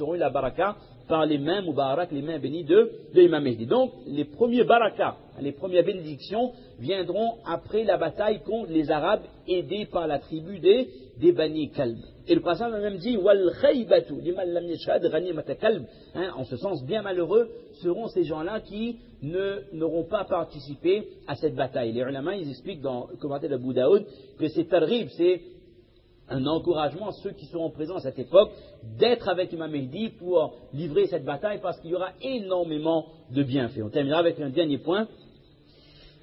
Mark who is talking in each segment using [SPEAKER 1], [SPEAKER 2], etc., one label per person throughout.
[SPEAKER 1] auront eu la baraka par les mains Moubarak, les mains bénies de l'imam Mehdi. Donc, les premiers barakas, les premières bénédictions viendront après la bataille contre les Arabes aidés par la tribu des Bani Kalb. Et le prophète a même dit Wal khaybatu liman lam yashhad ghanimata kalb. En ce sens, bien malheureux seront ces gens-là qui n'auront pas participé à cette bataille. Les ulama, ils expliquent dans le commentaire d'Abu Daoud que c'est targhib, c'est un encouragement à ceux qui seront présents à cette époque d'être avec l'imam Mehdi pour livrer cette bataille parce qu'il y aura énormément de bienfaits. On terminera avec un dernier point.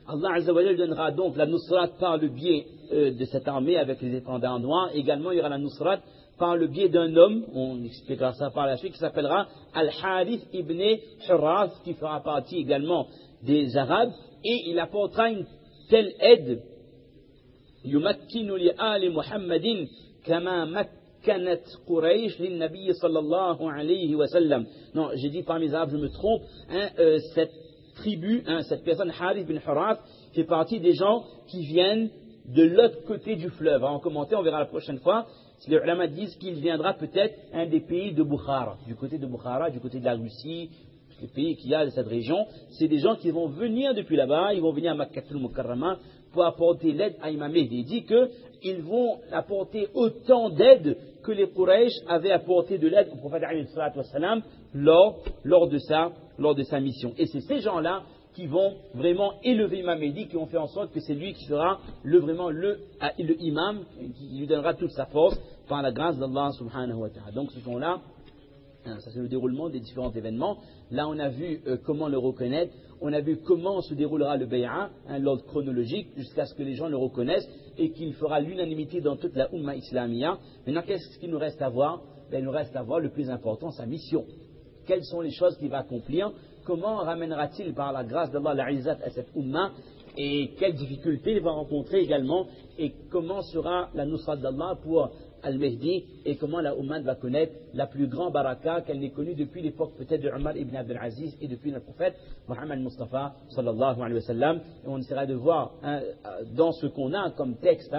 [SPEAKER 1] Allah Azza wa Jalla donnera donc la nusrat par le biais de cette armée avec les étendards noirs. Également, il y aura la nusrat par le biais d'un homme, on expliquera ça par la suite, qui s'appellera Al-Harith ibn Hurrath, qui fera partie également des Arabes, et il apportera une telle aide يمكن لآل محمد كما مكنت قريش للنبي صلى الله عليه وسلم. Non, j'ai dit parmi les Arabes, je me trompe. Cette tribu, cette personne, Harith bin Hurrath, fait partie des gens qui viennent de l'autre côté du fleuve. En commentaire, on verra la prochaine fois. Les ulama disent qu'il viendra peut-être un des pays de Bukhara, du côté de Bukhara, du côté de la Russie, les pays qu'il y a de cette région. C'est des gens qui vont venir depuis là-bas, ils vont venir à Makkatul Mukarrama pour apporter l'aide à Imam Mehdi. Il dit qu'ils vont apporter autant d'aide que les Quraysh avaient apporté de l'aide au prophète lors de sa mission. Et c'est ces gens-là qui vont vraiment élever Imam Mehdi, qui ont fait en sorte que c'est lui qui sera vraiment le imam, qui lui donnera toute sa force par la grâce d'Allah subhanahu wa ta'ala. Donc ce sont-là, ça c'est le déroulement des différents événements. Là on a vu comment le reconnaître, on a vu comment se déroulera le bay'a, l'ordre chronologique, jusqu'à ce que les gens le reconnaissent et qu'il fera l'unanimité dans toute la Ummah islamia. Maintenant qu'est-ce qu'il nous reste à voir? Il nous reste à voir le plus important, sa mission. Quelles sont les choses qu'il va accomplir? Comment ramènera-t-il par la grâce d'Allah la izzat à cette Ummah? Et quelles difficultés il va rencontrer également? Et comment sera la nusrat d'Allah pour Al-Mehdi? Et comment la Ummah va connaître la plus grande baraka qu'elle n'ait connue depuis l'époque peut-être de Omar ibn Abdel Aziz et depuis le prophète Muhammad Mustafa sallallahu alayhi wa sallam. Et on essaiera de voir dans ce qu'on a comme texte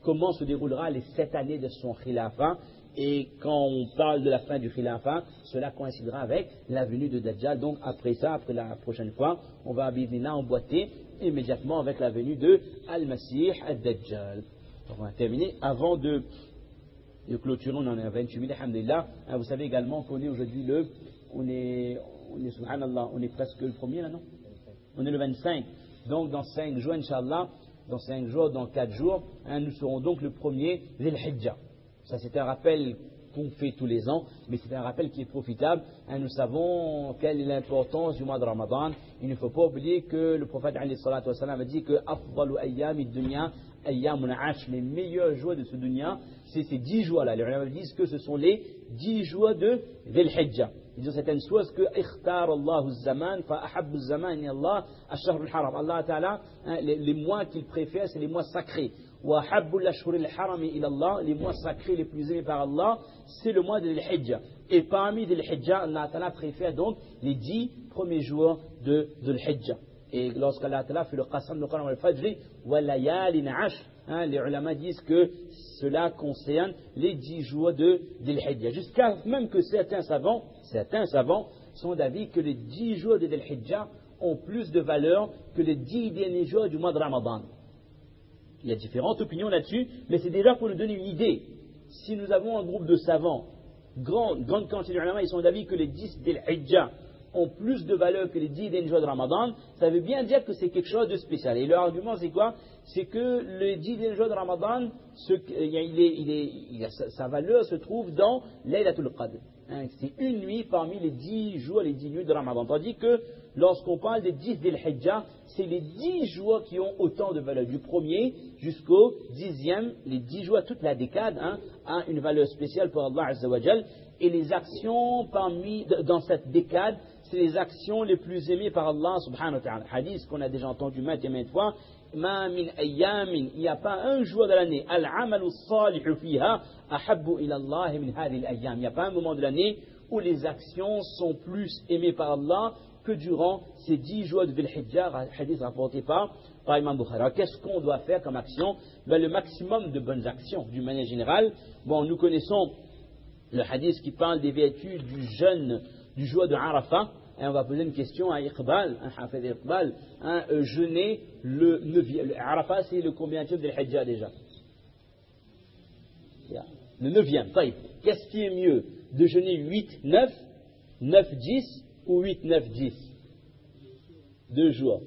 [SPEAKER 1] comment se déroulera les 7 années de son khilafa. Et quand on parle de la fin du khilafa, cela coïncidera avec la venue de Dajjal. Donc après ça, après la prochaine fois, on va emboîter immédiatement avec la venue de Al-Masih Ad-Dajjal. On va terminer. Avant de clôturer, on en est à 28 000, alhamdulillah. Vous savez également qu'on est aujourd'hui on est subhanallah, on est presque le premier là, non? On est le 25. Donc dans 5 jours, Inch'Allah, dans 5 jours, dans 4 jours, nous serons donc le premier Dhul Hijjah. Ça, c'est un rappel qu'on fait tous les ans, mais c'est un rappel qui est profitable. Nous savons quelle est l'importance du mois de Ramadan. Il ne faut pas oublier que le prophète a dit que Afdalu ayyami dunya ayyamun ash, les meilleurs jours de ce dunya, c'est ces 10 jours-là. Les ulama disent que ce sont les 10 jours de Dhul Hijjah. Ils disent certaines choses que ikhtar Allahu zaman fa ahabbu zaman ya Allah ash-shahr al-haram. Allah Ta'ala, les mois qu'il préfère, c'est les mois sacrés. Wa habbu al-ashhur al-haram ila Allah, les mois sacrés les plus aimés par Allah, c'est le mois de Dhul-Hijjah. Et parmi Dhul-Hijjah, Allah Ta'ala préfère donc les 10 premiers jours de Dhul-Hijjah. Et lorsqu'Allah Ta'ala fait le qasam, le Qur'an al-Fajr, wa layalin ash, les ulama disent que cela concerne les 10 jours de Dhul-Hijjah. Jusqu'à même que certains savants sont d'avis que les 10 jours de Dhul-Hijjah ont plus de valeur que les 10 derniers jours du mois de Ramadan. Il y a différentes opinions là-dessus, mais c'est déjà pour nous donner une idée. Si nous avons un groupe de savants, grande quantité de ulama, ils sont d'avis que les 10 Dhul-Hijjah ont plus de valeur que les 10 derniers jours de Ramadan, ça veut bien dire que c'est quelque chose de spécial. Et leur argument, c'est quoi? C'est que les 10 derniers jours de Ramadan, sa valeur se trouve dans Laylatul Qadr. C'est une nuit parmi les 10 jours, les 10 nuits de Ramadan. Tandis que lorsqu'on parle des 10 Dhul-Hijjah, c'est les 10 jours qui ont autant de valeur. Du premier jusqu'au 10e, les 10 jours, toute la décade, a une valeur spéciale pour Allah Azza wa Jal. Et les actions dans cette décade, c'est les actions les plus aimées par Allah subhanahu wa ta'ala. Hadith qu'on a déjà entendu maintes et maintes fois. Ma min ayyamin, il n'y a pas un jour de l'année, al-amalu salihu fiha ahabbu ila Allah min hadhihi al-ayyam. Il n'y a pas un moment de l'année où les actions sont plus aimées par Allah que durant ces 10 jours de Dhul-Hijjah, hadith rapporté par Imam Bukhari. Alors qu'est-ce qu'on doit faire comme action? Le maximum de bonnes actions, d'une manière générale. Bon, nous connaissons le hadith qui parle des vertus du jeûne du jour de Arafat. Et on va poser une question à Iqbal, un Hafid Iqbal, jeûner le 9e. Arafat, c'est le combienième de l'Hijjah déjà? Le 9e. Qu'est-ce qui est mieux? De jeûner 8, 9, 9, 10 ou 8, 9, 10? 2 jours.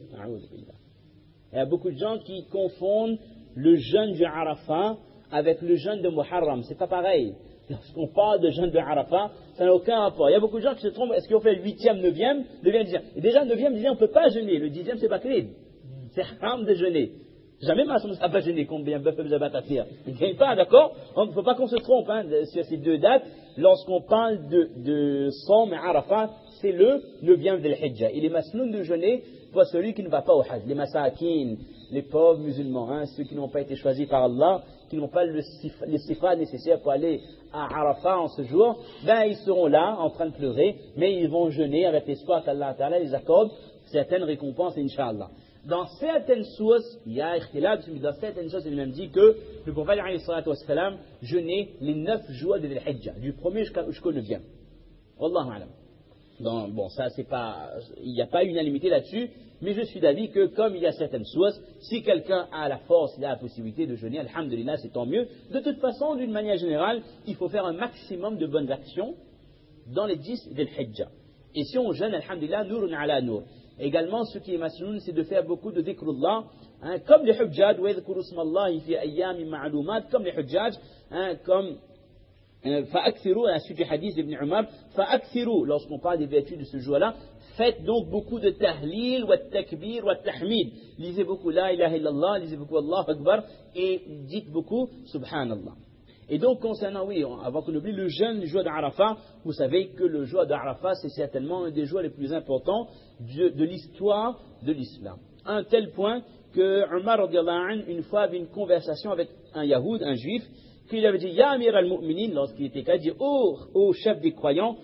[SPEAKER 1] Il y a beaucoup de gens qui confondent le jeûne du Arafat avec le jeûne de Muharram. C'est pas pareil. Lorsqu'on parle de jeûne de Arafat, ça n'a aucun rapport. Il y a beaucoup de gens qui se trompent. Est-ce qu'on fait le 8e, 9e, 9e, 10e? Et déjà, le 9e, 10e, on ne peut pas jeûner. Le 10e, c'est pas clé. C'est haram de jeûner. Jamais ma ne pas jeûner. Combien de bœufs vous avez à faire? Il ne gagne pas, d'accord? Il ne faut pas qu'on se trompe sur ces 2 dates. Lorsqu'on parle de Som et Arafat, c'est le 9e de l'Hijjah. Il est masnoun de jeûner pour celui qui ne va pas au Hajj. Les masakin, les pauvres musulmans, ceux qui n'ont pas été choisis par Allah, qui n'ont pas les sifas nécessaires pour aller à Arafat en ce jour, ils seront là en train de pleurer, mais ils vont jeûner avec l'espoir qu'Allah Ta'ala les accorde certaines récompenses, Inch'Allah. Dans certaines sources, il y a ikhtilaf, mais dans certaines sources, il même dit que le prophète jeûnait les 9 jours de l'Hijjah, du 1er jusqu'au 9e. Wallahu alam. Bon, ça, c'est pas, il n'y a pas unanimité là-dessus, mais je suis d'avis que comme il y a certaines sources, si quelqu'un a la force, il a la possibilité de jeûner, alhamdulillah, c'est tant mieux. De toute façon, d'une manière générale, il faut faire un maximum de bonnes actions dans les 10 del Hijjah. Et si on jeûne, alhamdulillah, nourun ala nour. Également, ce qui est masnoun, c'est de faire beaucoup de dhikrullah, comme les hujjaj, wa yadhkuru smallahi fi ayyami ma'lumat, comme les hujjaj, comme fa'akthiru, à la suite du hadith d'Ibn Umar, fa'akthiru, lorsqu'on parle des vertus de ce jour-là, faites donc beaucoup de tahlil, wa takbir, wa tahmid. Lisez beaucoup la ilaha illallah, lisez beaucoup Allah Akbar, et dites beaucoup subhanallah. Et donc, concernant, avant qu'on oublie le jeûne du jour d'Arafat, vous savez que le jour d'Arafat, c'est certainement un des jours les plus importants de l'histoire de l'islam. À un tel point que Umar, une fois, avait une conversation avec un yahoud, un juif, qu'il avait dit, Ya Amir al-Mu'minin, lorsqu'il était cas, il dit, ô chef des croyants,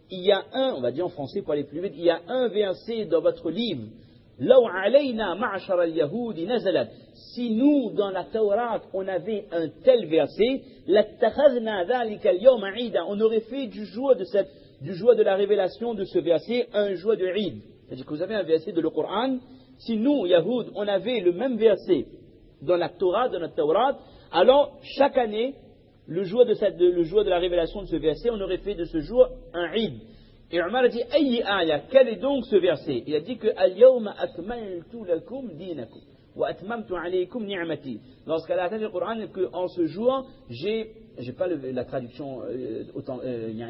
[SPEAKER 1] il y a on va dire en français pour aller plus vite, il y a un verset dans votre livre, Law alayna ma'ashar al-Yahudi nazalat. Si nous, dans la Torah, on avait un tel verset, lattakhadna dhalika al-yawm 'ida. On aurait fait du jour de la révélation de ce verset un jour de Eid. C'est-à-dire que vous avez un verset de le Coran. Si nous, Yahoud, on avait le même verset dans la Torah, dans notre Torah, alors chaque année, le jour de la révélation de ce verset, on aurait fait de ce jour un Eid. Et Omar a dit, Ayyi aya, quel est donc ce verset? Il a dit que Al-yawma akmaltu lakum dinakum wa atmamtu alaykum ni'mati. Lorsqu'elle a atteint le Coran, qu'en ce jour, j'ai pas la traduction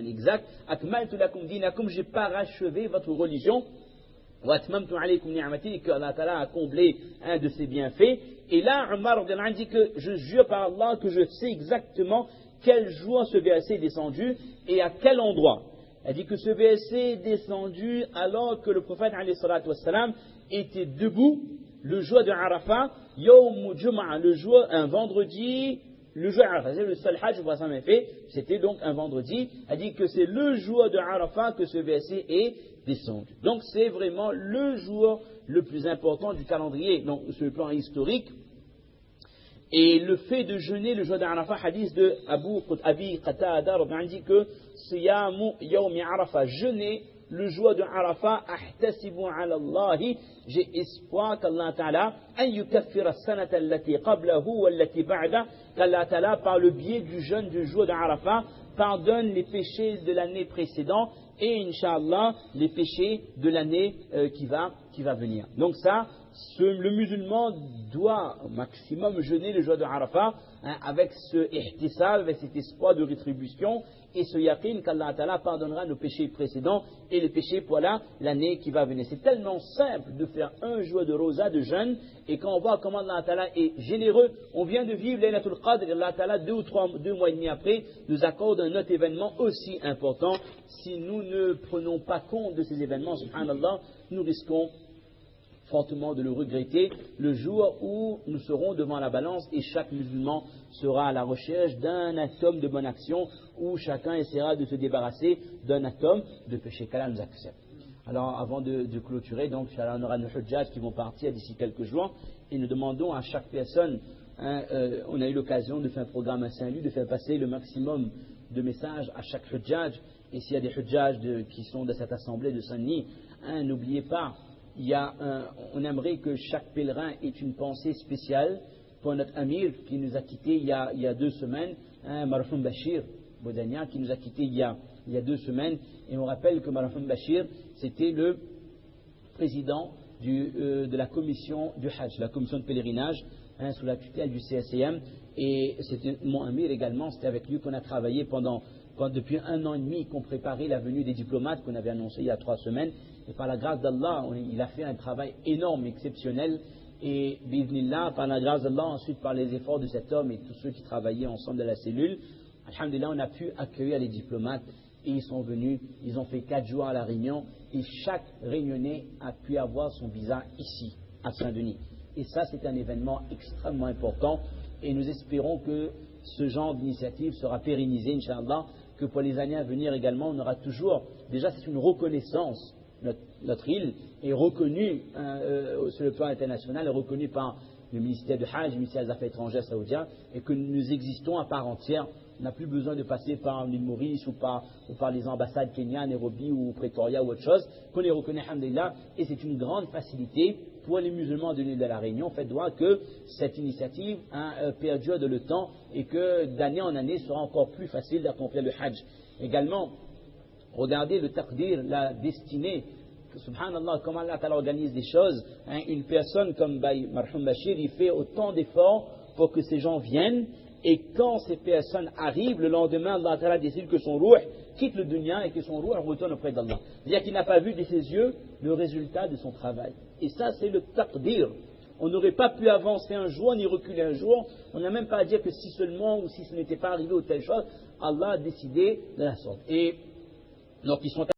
[SPEAKER 1] exacte, akmaltu lakum dinakum, j'ai parachevé votre religion, wa atmamtu alaykum ni'mati, et que Allah Ta'ala a comblé un de ses bienfaits. Et là, Omar dit que je jure par Allah que je sais exactement quel jour ce verset est descendu et à quel endroit. Elle dit que ce verset est descendu alors que le prophète était debout le jour de Arafat, Yawm Jum'a, le jour, un vendredi, le jour de Arafat. C'est le seul hajj que le prophète fait, c'était donc un vendredi. Elle dit que c'est le jour de Arafat que ce verset est descendu. Donc c'est vraiment le jour le plus important du calendrier, donc sur le plan historique. Et le fait de jeûner le jour d'Arafat, hadith de Abi Qatada, dit que Siyamu Yawmi Arafat, jeûner le jour de Arafat, ahtasibu ala Allahi, j'ai espoir qu'Allah Ta'ala, an yukaffira sanata allati qablahu wa allati ba'da, qu'Allah Ta'ala, par le biais du jeûne du jour d'Arafat, pardonne les péchés de l'année précédente et, Inch'Allah, les péchés de l'année qui va venir. Donc ça, le musulman doit au maximum jeûner le jour de Arafat avec ce ihtisab, avec cet espoir de rétribution et ce yaqin qu'Allah Ta'ala pardonnera nos péchés précédents et les péchés pour l'année qui va venir. C'est tellement simple de faire un jour de rosa, de jeûne, et quand on voit comment Allah Ta'ala est généreux, on vient de vivre Laylatul Qadr, et Allah Ta'ala 2 mois et demi après nous accorde un autre événement aussi important. Si nous ne prenons pas compte de ces événements, subhanallah, nous risquons fortement de le regretter le jour où nous serons devant la balance et chaque musulman sera à la recherche d'un atome de bonne action, où chacun essaiera de se débarrasser d'un atome de péché. qu'Allah nous accepte. Alors avant de clôturer, donc on aura nos hujjaj qui vont partir d'ici quelques jours et nous demandons à chaque personne, on a eu l'occasion de faire un programme à Saint-Louis, de faire passer le maximum de message à chaque hujjaj. Et s'il y a des hujjaj qui sont de cette assemblée de Sunni, n'oubliez pas, on aimerait que chaque pèlerin ait une pensée spéciale pour notre amir qui nous a quittés il y a 2 semaines, Marfoum Bachir Bodania, qui nous a quittés il y a 2 semaines. Et on rappelle que Marfoum Bachir, c'était le président de la commission du Hajj, la commission de pèlerinage, sous la tutelle du CSCM. Et c'était mon amir également, c'était avec lui qu'on a travaillé depuis 1 an et demi, qu'on préparait la venue des diplomates qu'on avait annoncé il y a 3 semaines. Et par la grâce d'Allah, il a fait un travail énorme, exceptionnel. Et bi'idhnillah, par la grâce d'Allah, ensuite par les efforts de cet homme et tous ceux qui travaillaient ensemble de la cellule, alhamdulillah, on a pu accueillir les diplomates. Et ils sont venus, ils ont fait 4 jours à la Réunion. Et chaque Réunionnais a pu avoir son visa ici, à Saint-Denis. Et ça, c'est un événement extrêmement important. Et nous espérons que ce genre d'initiative sera pérennisé, Inch'Allah, que pour les années à venir également, on aura toujours, déjà c'est une reconnaissance, notre île est reconnue sur le plan international, est reconnue par le ministère du Hajj, le ministère des Affaires étrangères saoudien, et que nous existons à part entière. On n'a plus besoin de passer par l'île Maurice ou par les ambassades Kenya, Nairobi ou Pretoria ou autre chose, qu'on les reconnaît, alhamdulillah, et c'est une grande facilité pour les musulmans de l'île de la Réunion. Faites voir que cette initiative perdure de le temps et que d'année en année sera encore plus facile d'accomplir le Hajj. Également, regardez le taqdir, la destinée. Subhanallah, comment Allah organise des choses. Une personne comme Marfoum Bachir, il fait autant d'efforts pour que ces gens viennent. Et quand ces personnes arrivent, le lendemain, Allah Ta'ala décide que son ruh quitte le dunya et que son ruh retourne auprès d'Allah. C'est-à-dire qu'il n'a pas vu de ses yeux le résultat de son travail. Et ça, c'est le taqdir. On n'aurait pas pu avancer un jour, ni reculer un jour. On n'a même pas à dire que si seulement ou si ce n'était pas arrivé ou telle chose, Allah a décidé de la sorte. Et donc, ils sont